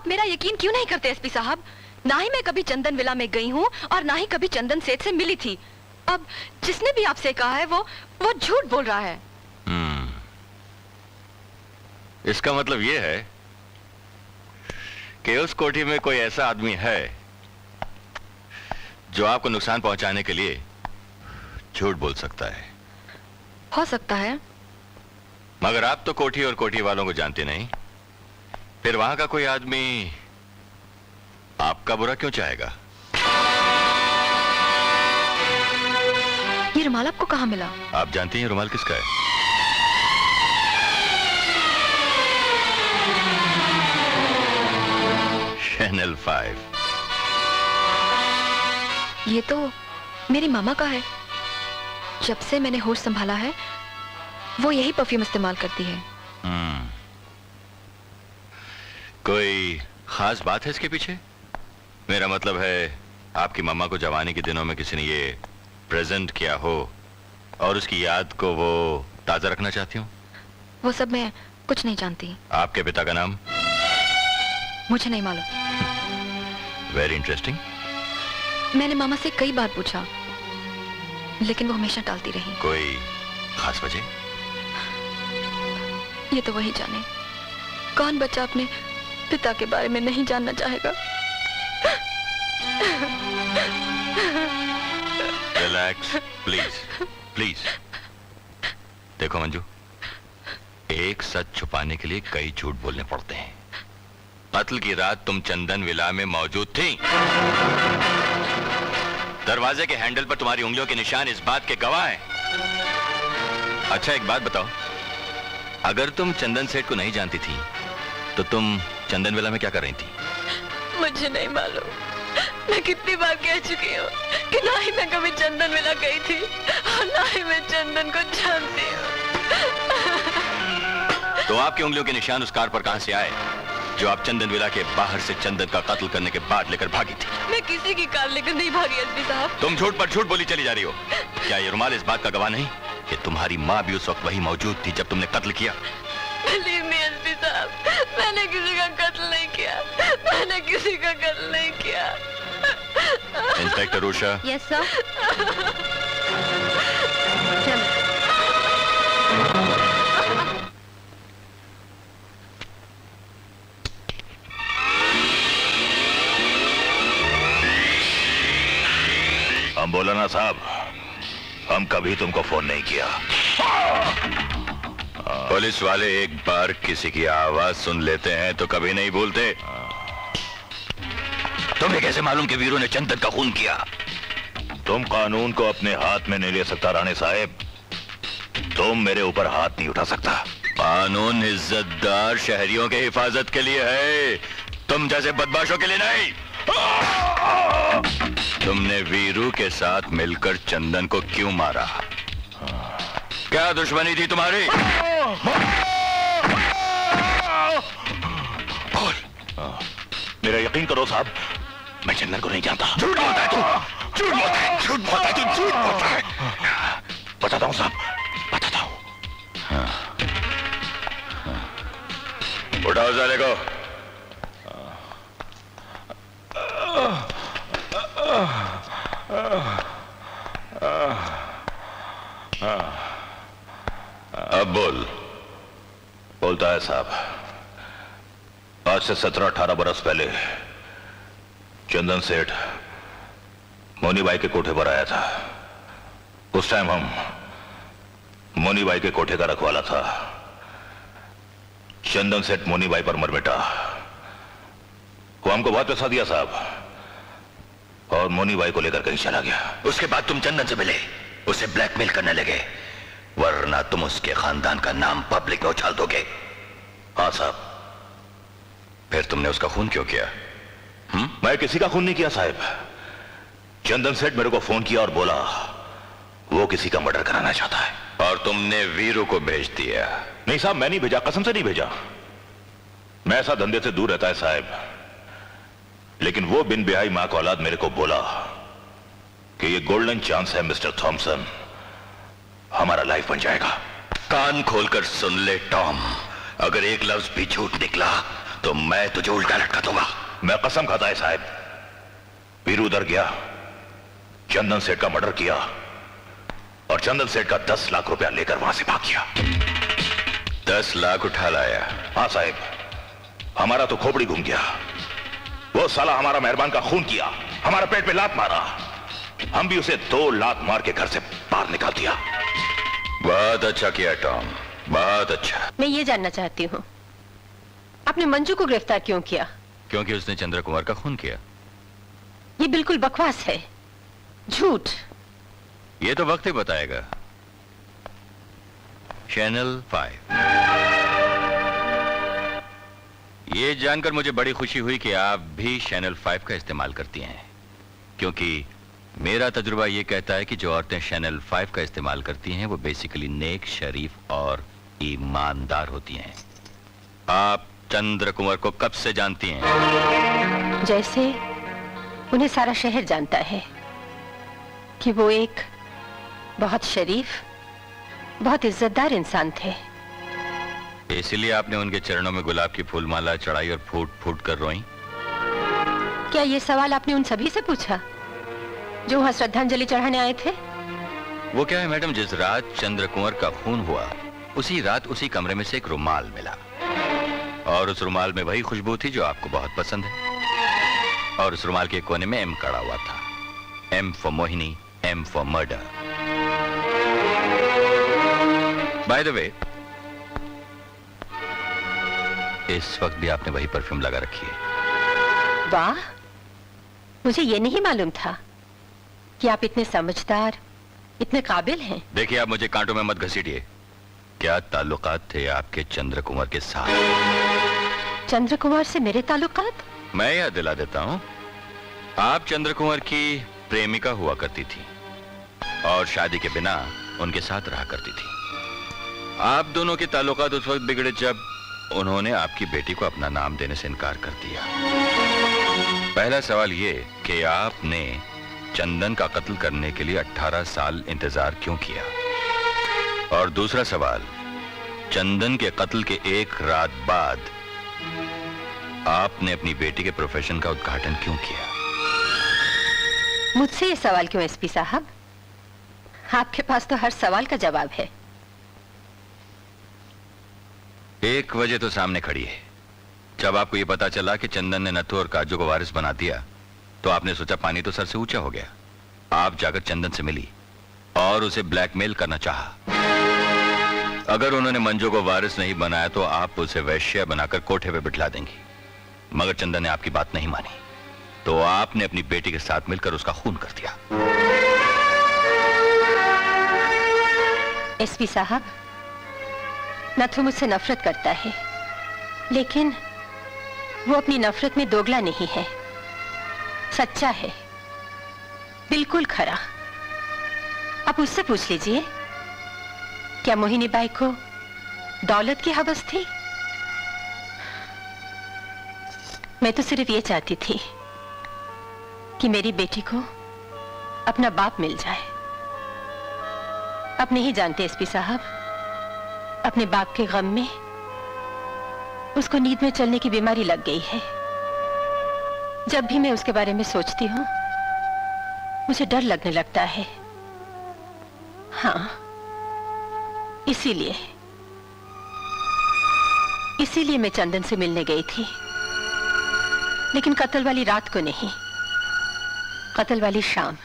आप मेरा यकीन क्यों नहीं करते एसपी साहब? ना ही मैं कभी चंदन विला में गई हूँ और ना ही कभी चंदन सेठ से मिली थी। अब जिसने भी आपसे कहा है वो झूठ बोल रहा है। इसका मतलब ये है कि उस कोठी में कोई ऐसा आदमी है जो आपको नुकसान पहुंचाने के लिए झूठ बोल सकता है। हो सकता है, मगर आप तो कोठी और कोठी वालों को जानते नहीं, फिर वहां का कोई आदमी आपका बुरा क्यों चाहेगा? ये रुमाल आपको कहां मिला? आप जानती हैं रुमाल किसका है? Chanel 5। ये तो मेरी मामा का है। जब से मैंने होश संभाला है वो यही परफ्यूम इस्तेमाल करती है। कोई खास बात है इसके पीछे? मेरा मतलब है आपकी मम्मा को जवानी के दिनों में किसी ने ये प्रेजेंट किया हो और उसकी याद को वो ताजा रखना चाहती हूँ। वो सब मैं कुछ नहीं जानती। आपके पिता का नाम? मुझे नहीं मालूम। Very interesting. मैंने मामा से कई बार पूछा लेकिन वो हमेशा टालती रही। कोई खास वजह? ये तो वही जाने। कौन बच्चा अपने पिता के बारे में नहीं जानना चाहेगा? Relax please please. देखो मंजू, एक सच छुपाने के लिए कई झूठ बोलने पड़ते हैं। कत्ल की रात तुम चंदन विला में मौजूद थी। दरवाजे के हैंडल पर तुम्हारी उंगलियों के निशान इस बात के गवाह हैं। अच्छा एक बात बताओ, अगर तुम चंदन सेठ को नहीं जानती थी तो तुम चंदन विला में क्या कर रही थी? मुझे नहीं मालूम। मैं कितनी बार कह चुकी हूँ कि ना ही मैं कभी चंदन विला गई थी और ना ही मैं चंदन को जानती हूँ। तो आपकी उंगलियों के निशान उस कार पर कहां से आए जो आप चंदन विला के बाहर से चंदन का कत्ल करने के बाद लेकर भागी थी? मैं किसी की कार लेकर नहीं भागी एसपी साहब। तुम झूठ पर झूठ बोली चली जा रही हो। क्या ये रुमाल इस बात का गवाह नहीं कि तुम्हारी माँ भी उस वक्त वही मौजूद थी जब तुमने कत्ल किया? Believe me, एसपी साहब, मैंने किसी का कत्ल नहीं किया। मैंने किसी का कत्ल नहीं किया। इंस्पेक्टर उषा। Yes sir. हम बोला ना साहब, हम कभी तुमको फोन नहीं किया। पुलिस वाले एक बार किसी की आवाज सुन लेते हैं तो कभी नहीं भूलते। तुम्हें कैसे मालूम कि वीरू ने चंदन का खून किया? तुम कानून को अपने हाथ में नहीं ले सकता राणे साहब। तुम मेरे ऊपर हाथ नहीं उठा सकता। कानून इज्जतदार शहरियों के हिफाजत के लिए है, तुम जैसे बदमाशों के लिए नहीं। तुमने वीरू के साथ मिलकर चंदन को क्यों मारा? क्या दुश्मनी थी तुम्हारी? बोल। मेरा यकीन करो साहब, मैं चंदन को नहीं जानता। झूठ बोलता है तू, झूठ बोलता है, झूठ बोलता है तू, झूठ बोलता है। बताता हूँ साहब, बताता हूँ। उठाओ साले को। अब बोल। बोलता है साहब, आज से 17-18 बरस पहले चंदन सेठ मोनी बाई के कोठे पर आया था। उस टाइम हम मोनी बाई के कोठे का रखवाला था। चंदन सेठ मोनी बाई पर मर मिटा। वो हमको बहुत पैसा दिया साहब और मोनी बाई को लेकर कहीं चला गया। उसके बाद तुम चंदन से मिले, उसे ब्लैकमेल करने लगे, वरना तुम उसके खानदान का नाम पब्लिक में उछाल दोगे। हाँ साहब। फिर तुमने उसका खून क्यों किया? मैं किसी का खून नहीं किया साहब। चंदन सेठ मेरे को फोन किया और बोला वो किसी का मर्डर कराना चाहता है। और तुमने वीरू को भेज दिया? नहीं साहब, मैं नहीं भेजा, कसम से नहीं भेजा। मैं ऐसा धंधे से दूर रहता है साहब। लेकिन वो बिन ब्याही मां का औलाद मेरे को बोला कि ये गोल्डन चांस है मिस्टर थॉमसन, हमारा लाइफ बन जाएगा। कान खोलकर सुन ले टॉम, अगर एक लफ्ज भी झूठ निकला तो मैं तुझे उल्टा लटका दूंगा। मैं कसम खाता है साहब, वीरू उधर गया, चंदन सेठ का मर्डर किया और चंदन सेठ का 10 लाख रुपया लेकर वहां से भाग गया। 10 लाख उठा लाया? हाँ साहब, हमारा तो खोपड़ी घूम गया। वो साला हमारा मेहरबान का खून किया, हमारा पेट पे लात मारा, हम भी उसे 2 लात मार के घर से बाहर निकाल दिया। बहुत अच्छा किया टॉम, बहुत अच्छा। मैं ये जानना चाहती हूँ, आपने मंजू को गिरफ्तार क्यों किया? क्योंकि उसने चंद्र कुमार का खून किया। ये बिल्कुल बकवास है, झूठ। ये तो वक्त ही बताएगा। चैनल 5। ये जानकर मुझे बड़ी खुशी हुई कि आप भी चैनल 5 का इस्तेमाल करती हैं, क्योंकि मेरा तजुर्बा ये कहता है कि जो औरतें चैनल 5 का इस्तेमाल करती हैं वो बेसिकली नेक, शरीफ और ईमानदार होती हैं। आप चंद्र कुमार को कब से जानती हैं? जैसे उन्हें सारा शहर जानता है कि वो एक बहुत शरीफ, बहुत इज्जतदार इंसान थे। इसलिए आपने उनके चरणों में गुलाब की फूलमाला चढ़ाई और फूट फूट कर रोई? क्या ये सवाल आपने उन सभी से पूछा जो वहां श्रद्धांजलि चढ़ाने आए थे? वो क्या है मैडम, जिस रात चंद्र कुंवर का खून हुआ उसी रात उसी कमरे में से एक रुमाल मिला, और उस रुमाल में वही खुशबू थी जो आपको बहुत पसंद है, और उस रुमाल के कोने में एम कड़ा हुआ था। M for Mohini, M for murder. By the way, इस वक्त भी आपने वही परफ्यूम लगा रखी है। वाह, मुझे ये नहीं मालूम था कि आप इतने समझदार, इतने काबिल हैं। देखिए, आप मुझे कांटों में मत घसीटिए। क्या ताल्लुकात थे आपके चंद्र कुमार के साथ? चंद्र कुमार से मेरे ताल्लुकात? मैं याद दिला देता हूं। आप चंद्र कुमार की प्रेमिका हुआ करती थी और शादी के बिना उनके साथ रहा करती थी। आप दोनों के ताल्लुकात उस वक्त बिगड़े जब उन्होंने आपकी बेटी को अपना नाम देने से इनकार कर दिया। पहला सवाल ये कि आपने चंदन का कत्ल करने के लिए 18 साल इंतजार क्यों किया? और दूसरा सवाल, चंदन के कत्ल के एक रात बाद आपने अपनी बेटी के प्रोफेशन का उद्घाटन क्यों किया? मुझसे ये सवाल क्यों एसपी साहब? आपके पास तो हर सवाल का जवाब है। एक वजह तो सामने खड़ी है। जब आपको यह पता चला कि चंदन ने नथु और काजू को वारिस बना दिया, तो आपने सोचा पानी तो सर से ऊंचा हो गया। आप जाकर चंदन से मिली और उसे ब्लैकमेल करना चाहा। अगर उन्होंने मंजू को वारिस नहीं बनाया तो आप उसे वैश्या बनाकर कोठे पे बिठला देंगी। मगर चंदन ने आपकी बात नहीं मानी, तो आपने अपनी बेटी के साथ मिलकर उसका खून कर दिया। एसपी साहब, नथु मुझसे नफरत करता है, लेकिन वो अपनी नफरत में दोगला नहीं है, सच्चा है, बिल्कुल खरा। आप उससे पूछ लीजिए, क्या मोहिनी बाई को दौलत की हवस थी? मैं तो सिर्फ ये चाहती थी कि मेरी बेटी को अपना बाप मिल जाए। आप नहीं जानते एसपी साहब, अपने बाप के गम में उसको नींद में चलने की बीमारी लग गई है। जब भी मैं उसके बारे में सोचती हूं, मुझे डर लगने लगता है। हाँ, इसीलिए मैं चंदन से मिलने गई थी, लेकिन कत्ल वाली रात को नहीं, कत्ल वाली शाम।